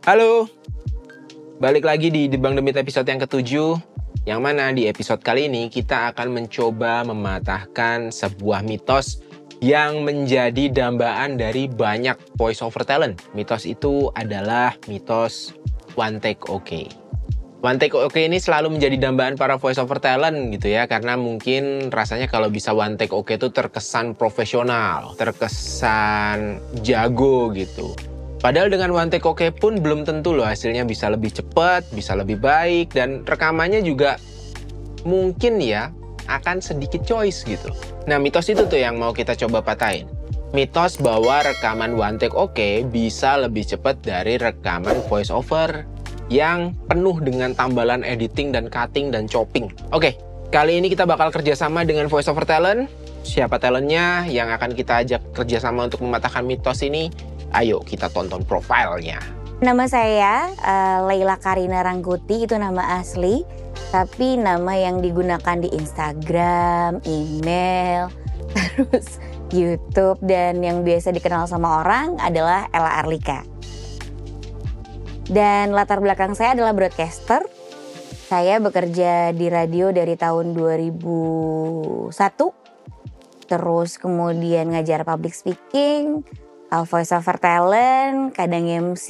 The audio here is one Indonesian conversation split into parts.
Halo, balik lagi di Bang Demit episode yang ke-7. Yang mana di episode kali ini kita akan mencoba mematahkan sebuah mitos yang menjadi dambaan dari banyak voice over talent. Mitos itu adalah mitos one take okay. One take okay ini selalu menjadi dambaan para voice over talent gitu ya. Karena mungkin rasanya kalau bisa one take okay itu terkesan profesional, terkesan jago gitu. Padahal dengan one take okay pun belum tentu loh hasilnya bisa lebih cepat, bisa lebih baik, dan rekamannya juga mungkin ya akan sedikit choice gitu. Nah, mitos itu tuh yang mau kita coba patahin. Mitos bahwa rekaman one take okay bisa lebih cepat dari rekaman voice over yang penuh dengan tambalan editing dan cutting dan chopping. Oke, kali ini kita bakal kerjasama dengan voice over talent. Siapa talentnya yang akan kita ajak kerjasama untuk mematahkan mitos ini? Ayo kita tonton profilnya. Nama saya Leila Karina Rangkuti, itu nama asli. Tapi nama yang digunakan di Instagram, email, terus YouTube, dan yang biasa dikenal sama orang adalah Ella Arlika. Dan latar belakang saya adalah broadcaster. Saya bekerja di radio dari tahun 2001. Terus kemudian ngajar public speaking, voice over talent, kadang MC,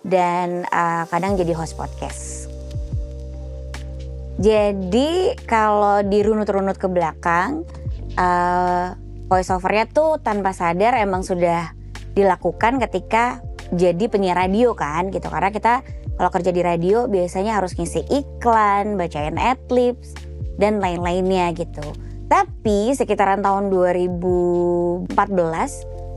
dan kadang jadi host podcast. Jadi kalau dirunut-runut ke belakang, voice overnya tuh tanpa sadar emang sudah dilakukan ketika jadi penyiar radio kan gitu. Karena kita kalau kerja di radio biasanya harus ngisi iklan, bacain adlibs, dan lain-lainnya gitu. Tapi sekitaran tahun 2014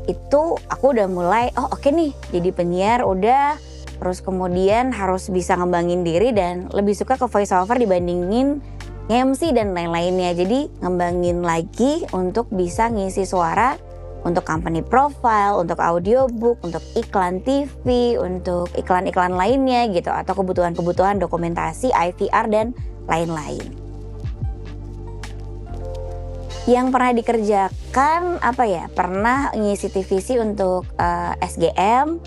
itu aku udah mulai, oke nih jadi penyiar udah. Terus kemudian harus bisa ngembangin diri dan lebih suka ke voice over dibandingin MC dan lain-lainnya. Jadi ngembangin lagi untuk bisa ngisi suara untuk company profile, untuk audiobook, untuk iklan TV, untuk iklan-iklan lainnya gitu. Atau kebutuhan-kebutuhan dokumentasi, IVR dan lain-lain. Yang pernah dikerjakan pernah ngisi TVC untuk SGM.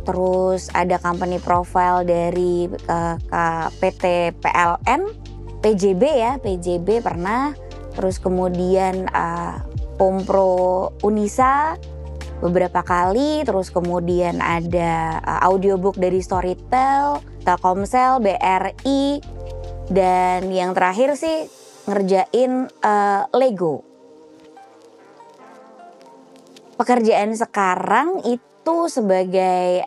Terus ada company profile dari PT PLN, PJB pernah. Terus kemudian Kompro Unisa beberapa kali. Terus kemudian ada audiobook dari Storytel, Telkomsel, BRI. Dan yang terakhir sih ngerjain Lego. Pekerjaan sekarang itu sebagai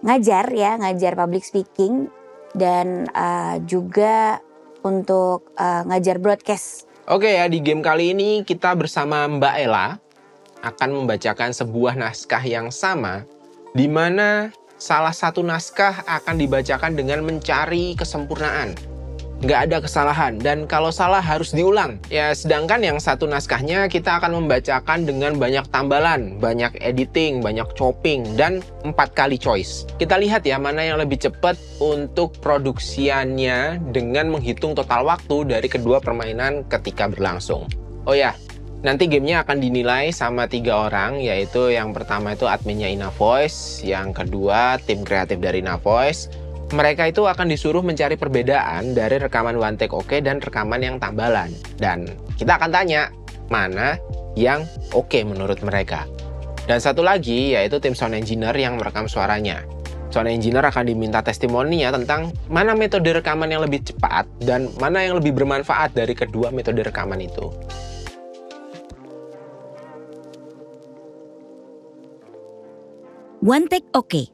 ngajar public speaking dan juga untuk ngajar broadcast. Oke ya, di game kali ini kita bersama Mbak Ella akan membacakan sebuah naskah yang sama, di mana salah satu naskah akan dibacakan dengan mencari kesempurnaan. Nggak ada kesalahan, dan kalau salah harus diulang. Ya, sedangkan yang satu naskahnya kita akan membacakan dengan banyak tambalan, banyak editing, banyak chopping, dan 4 kali choice. Kita lihat ya mana yang lebih cepat untuk produksiannya dengan menghitung total waktu dari kedua permainan ketika berlangsung. Oh ya, nanti gamenya akan dinilai sama 3 orang, yaitu yang pertama itu adminnya InnaVoice, yang kedua tim kreatif dari InnaVoice. Mereka itu akan disuruh mencari perbedaan dari rekaman one take okay dan rekaman yang tambalan. Dan kita akan tanya mana yang oke menurut mereka. Dan satu lagi yaitu tim sound engineer yang merekam suaranya. Sound engineer akan diminta testimoninya tentang mana metode rekaman yang lebih cepat dan mana yang lebih bermanfaat dari kedua metode rekaman itu. One take okay.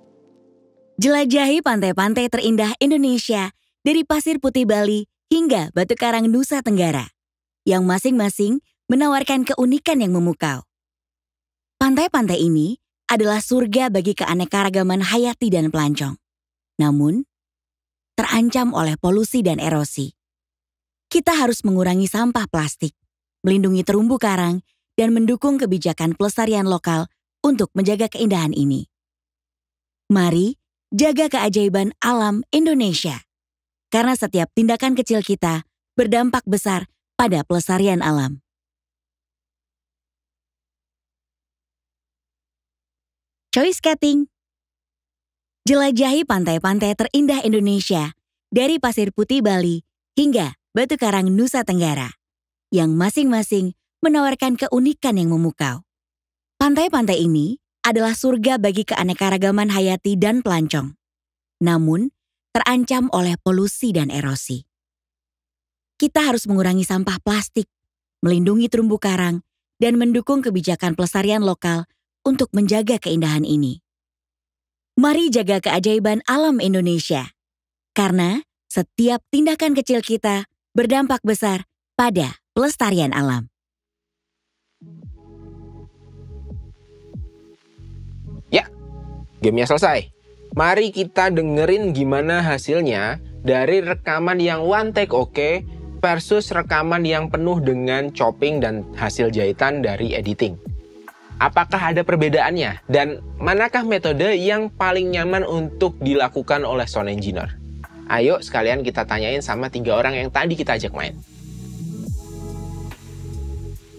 Jelajahi pantai-pantai terindah Indonesia dari Pasir Putih Bali hingga Batu Karang Nusa Tenggara, yang masing-masing menawarkan keunikan yang memukau. Pantai-pantai ini adalah surga bagi keanekaragaman hayati dan pelancong. Namun, terancam oleh polusi dan erosi. Kita harus mengurangi sampah plastik, melindungi terumbu karang, dan mendukung kebijakan pelestarian lokal untuk menjaga keindahan ini. Mari jaga keajaiban alam Indonesia. Karena setiap tindakan kecil kita berdampak besar pada pelestarian alam. Choice Cutting. Jelajahi pantai-pantai terindah Indonesia dari Pasir Putih Bali hingga Batu Karang Nusa Tenggara, yang masing-masing menawarkan keunikan yang memukau. Pantai-pantai ini adalah surga bagi keanekaragaman hayati dan pelancong, namun terancam oleh polusi dan erosi. Kita harus mengurangi sampah plastik, melindungi terumbu karang, dan mendukung kebijakan pelestarian lokal untuk menjaga keindahan ini. Mari jaga keajaiban alam Indonesia, karena setiap tindakan kecil kita berdampak besar pada pelestarian alam. Ya, gamenya selesai. Mari kita dengerin gimana hasilnya dari rekaman yang one take oke versus rekaman yang penuh dengan chopping dan hasil jahitan dari editing. Apakah ada perbedaannya? Dan manakah metode yang paling nyaman untuk dilakukan oleh sound engineer? Ayo sekalian kita tanyain sama 3 orang yang tadi kita ajak main.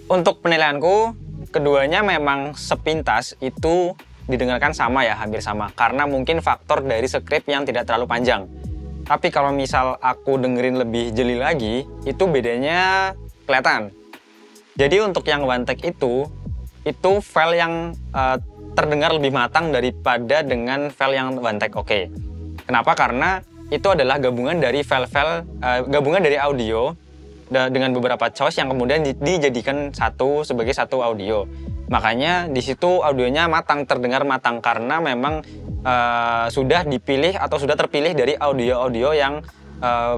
Untuk penilaianku, keduanya memang sepintas itu didengarkan sama ya, hampir sama. Karena mungkin faktor dari skrip yang tidak terlalu panjang. Tapi kalau misal aku dengerin lebih jeli lagi, itu bedanya kelihatan. Jadi untuk yang one take itu file yang terdengar lebih matang daripada dengan file yang one take oke. Kenapa? Karena itu adalah gabungan dari gabungan dari audio dengan beberapa choice yang kemudian dijadikan sebagai satu audio. Makanya di situ audionya matang, terdengar matang karena memang sudah dipilih atau sudah terpilih dari audio-audio yang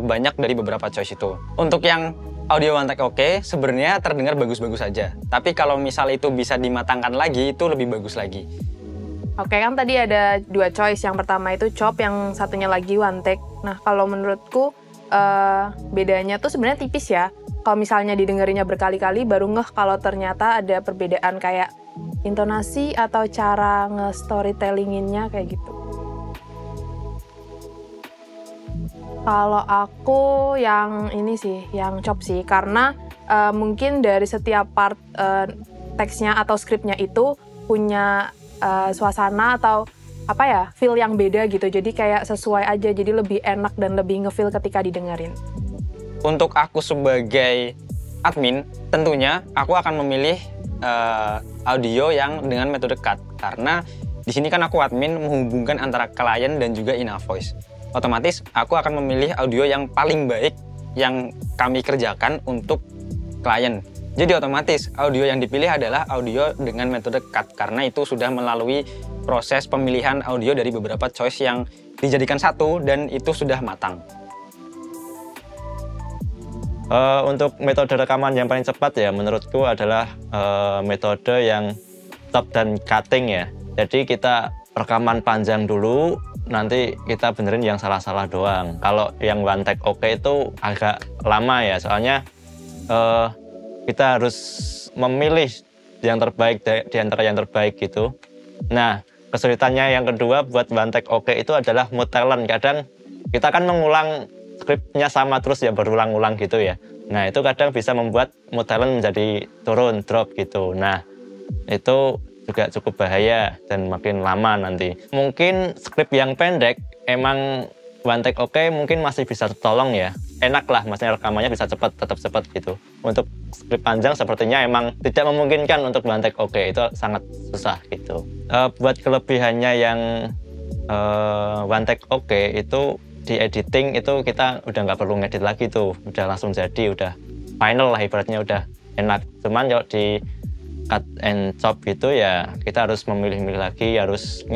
banyak dari beberapa choice itu. Untuk yang audio one take oke sebenarnya terdengar bagus-bagus saja. Tapi kalau misal itu bisa dimatangkan lagi, itu lebih bagus lagi. Oke, kan tadi ada 2 choice. Yang pertama itu chop, yang satunya lagi one take. Nah, kalau menurutku bedanya tuh sebenarnya tipis ya. Kalau misalnya didengerinnya berkali-kali baru ngeh kalau ternyata ada perbedaan kayak intonasi atau cara nge-storytellinginnya kayak gitu. Kalau aku yang ini sih, yang chop sih, karena mungkin dari setiap part teksnya atau skripnya itu punya suasana atau apa ya, feel yang beda gitu. Jadi kayak sesuai aja, jadi lebih enak dan lebih nge-feel ketika didengerin. Untuk aku sebagai admin, tentunya aku akan memilih audio yang dengan metode cut. Karena di sini kan aku admin menghubungkan antara klien dan juga Inavoice. Otomatis aku akan memilih audio yang paling baik yang kami kerjakan untuk klien. Jadi otomatis audio yang dipilih adalah audio dengan metode cut karena itu sudah melalui proses pemilihan audio dari beberapa choice yang dijadikan satu dan itu sudah matang. Untuk metode rekaman yang paling cepat ya menurutku adalah metode yang chop dan cutting ya. Jadi kita rekaman panjang dulu, nanti kita benerin yang salah-salah doang. Kalau yang one take oke itu agak lama ya, soalnya kita harus memilih yang terbaik di antara yang terbaik gitu. Nah, kesulitannya yang kedua buat one take oke itu adalah mood talent. Kadang kita kan mengulang skripnya sama terus ya, berulang-ulang gitu ya. Nah, itu kadang bisa membuat mood talent menjadi turun, drop gitu. Nah, itu juga cukup bahaya dan makin lama nanti. Mungkin skrip yang pendek emang one take oke mungkin masih bisa tolong ya. Enak lah, maksudnya rekamannya bisa cepat, tetap cepat gitu. Untuk skrip panjang sepertinya emang tidak memungkinkan untuk one take oke, itu sangat susah gitu. Buat kelebihannya yang one take oke itu di editing itu kita udah nggak perlu ngedit lagi tuh, udah langsung jadi, udah final lah ibaratnya, udah enak. Cuman kalau di cut and chop gitu ya kita harus memilih-milih lagi, harus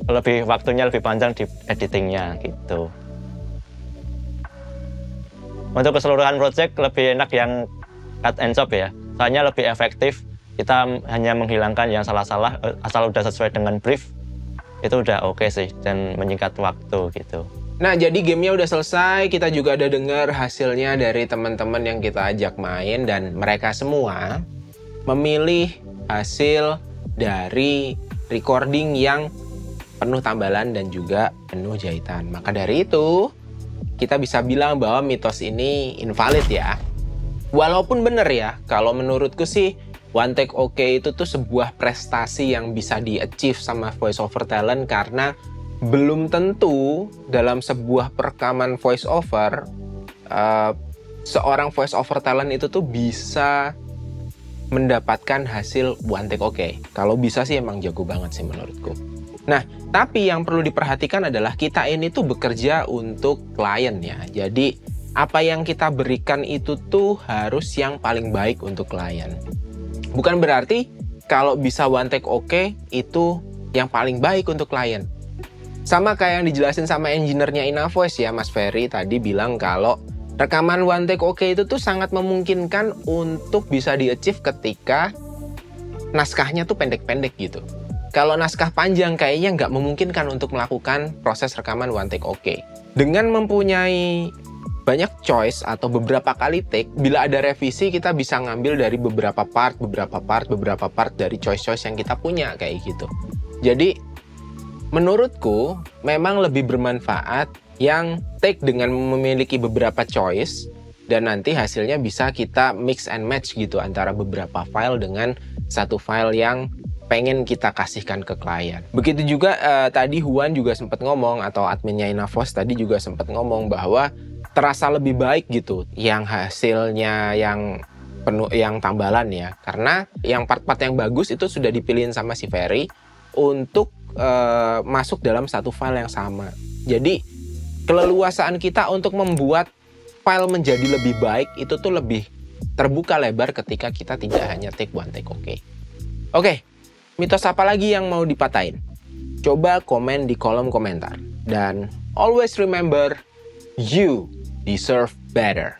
lebih waktunya lebih panjang di editingnya gitu. Untuk keseluruhan project lebih enak yang cut and chop ya, soalnya lebih efektif. Kita hanya menghilangkan yang salah-salah, asal udah sesuai dengan brief itu udah oke sih dan menyingkat waktu gitu. Nah, jadi gamenya udah selesai, kita juga udah dengar hasilnya dari teman-teman yang kita ajak main dan mereka semua memilih hasil dari recording yang penuh tambalan dan juga penuh jahitan. Maka dari itu, kita bisa bilang bahwa mitos ini invalid ya. Walaupun bener ya, kalau menurutku sih one take oke itu tuh sebuah prestasi yang bisa di-achieve sama voice over talent karena belum tentu dalam sebuah perekaman voice over seorang voice over talent itu tuh bisa mendapatkan hasil one take oke. Kalau bisa sih emang jago banget sih menurutku. Nah, tapi yang perlu diperhatikan adalah kita ini tuh bekerja untuk klien ya. Jadi apa yang kita berikan itu tuh harus yang paling baik untuk klien. Bukan berarti kalau bisa one take oke itu yang paling baik untuk klien. Sama kayak yang dijelasin sama engineer-nya Inavoice ya, Mas Ferry tadi bilang kalau rekaman one take oke itu tuh sangat memungkinkan untuk bisa di-achieve ketika naskahnya tuh pendek-pendek gitu. Kalau naskah panjang kayaknya nggak memungkinkan untuk melakukan proses rekaman one take oke. Dengan mempunyai banyak choice atau beberapa kali take, bila ada revisi kita bisa ngambil dari beberapa part dari choice-choice yang kita punya kayak gitu. Jadi menurutku memang lebih bermanfaat yang take dengan memiliki beberapa choice dan nanti hasilnya bisa kita mix and match gitu antara beberapa file dengan satu file yang pengen kita kasihkan ke klien. Begitu juga tadi Huan juga sempat ngomong atau adminnya Inavoice tadi juga sempat ngomong bahwa terasa lebih baik gitu yang hasilnya yang penuh yang tambalan ya, karena yang part-part yang bagus itu sudah dipilihin sama si Ferry untuk masuk dalam satu file yang sama. Jadi keleluasaan kita untuk membuat file menjadi lebih baik itu tuh lebih terbuka lebar ketika kita tidak hanya take one take oke. Oke, mitos apa lagi yang mau dipatahin? Coba komen di kolom komentar. Dan always remember, you deserve better.